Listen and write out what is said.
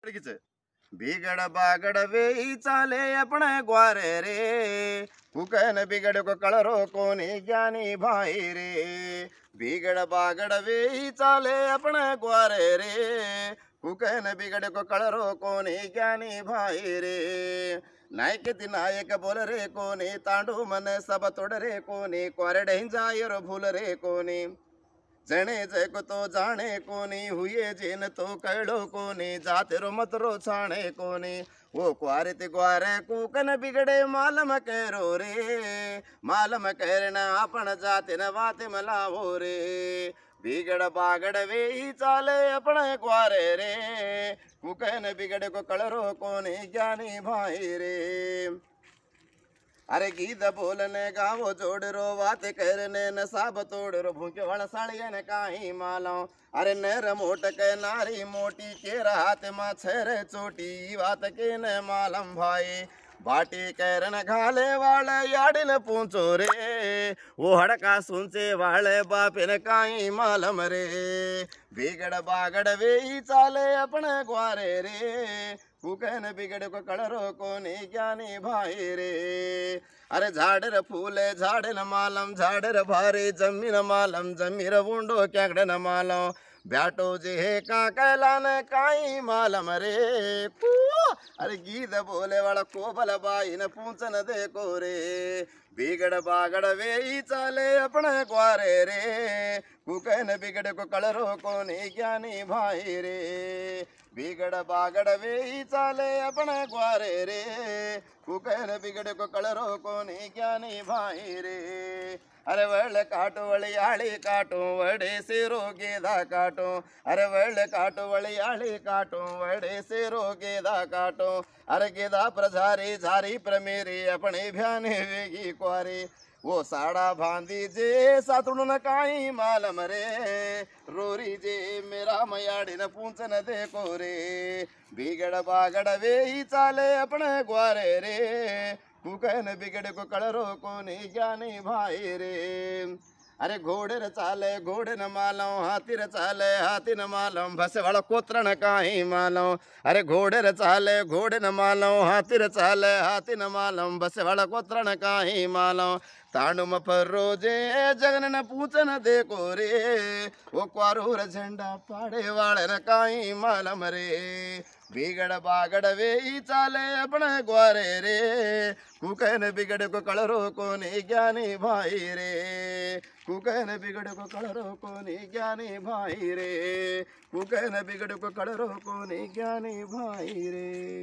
बिगड़ बागड़ वे चाले अपने ग्वारे रे, कुकन बिगड़ को कलरो कोनी ज्ञानी भाई रे। बिगड़ बागड़ वे चाले अपने ग्वारे रे, कुकन बिगड़ को कलरो कोनी ज्ञानी भाई रे। नायक नायक बोल रे कोनी, तांडू मन सब तोड़ रे कोनी, क्वारे जायर भूल रे कोनी। जने जग तो जाने कोनी, हुए जिन तो कड़ो कोनी, जाते रो मत रो छाणे कोनी। वो क्वारे ते ग्वारे कुकन बिगड़े मालम करो रे, मालम करना अपन जाते न बाते मलावो रे। बिगड़ बागड़ वे चाले अपने ग्वारे रे, कुकन बिगड़ को कलरो कोनी ज्ञानी भाई रे। अरे गीत बोलने गावो जोड़ रो, बात करने न साब तोड़ रो, भूखे वाला साड़िया ने काई मालो। अरे नर मोट के नारी मोटी, के हाथ मा छेरे चोटी, बात के न मालम भाई। बाटी कैरन घाले वाले याडिन पूछो रे, वो हड़का सुनचे वाले बापिन काई मालम रे। बिगड़ बागड़ वे चाले अपने ग्वारे रे, कुकन बिगड़ को कलरो कोनी ज्ञानी भाई रे। अरे झाड़ फूले झाड़ न मालम, झाड़ भारी जमीन मालम, जमीर बूंडो क्याकड़ न मालम। ब्याटो जे का कैलान काई मालम रे। अरे गीत बोले वाला कोबल बाई न पूछन देखो रे। बिगड़ बागड़ वे चाले अपने ग्वारे रे, कुकन बिगड़ को कलरो कोनी ज्ञानी भाई रे। बिगड़ बागड़ वे चाले अपने ग्वारे रे, कुकन बिगड़ को कलरो कोनी ज्ञानी भाई रे। अरे वळ काटो वळियाळी काटो, वडे सेरो गेदा काटो। अरे वळ काटो वळियाळी काटो, वडे सेरो गेदा काटो। अरे गेदा प्रझारी झारी प्रमेरी, अपने भ्याने वेगी क्वारे। वो साड़ा भांदी जे सातुड़न काई मालम रे, रोरी जे मेरा मयाड़ी न पूछन देखो रे। बिगड़ बागड़ वे चाले अपने ग्वारे रे, कुकन बिगड़ को कलरो कोनी ज्ञानी भाई रे। अरे घोड़े र चाले घोड़े न मालो, हाथी र चाले हाथी न मालो, भसे वाला कोत्र न काई मालो। अरे घोड़े र चाले घोड़े न मालो, हाथी र चाले हाथी न मालो, भसे वाला कोत्र न काई मालो। तांडू म फर्रो जे जगन न पूछन देखो रे, वो क्वारू र झंडा पाड़े वाले न काई मालम रे। बिगड़ बागड़ वे चाले अपने ग्वारे रे, कुकन बिगड़ को कलरो कोनी ज्ञानी भाई रे। कुकन बिगड़ को कलरो कोनी ज्ञानी भाई रे, कुकन बिगड़ को कलरो कोनी ज्ञानी भाई रे।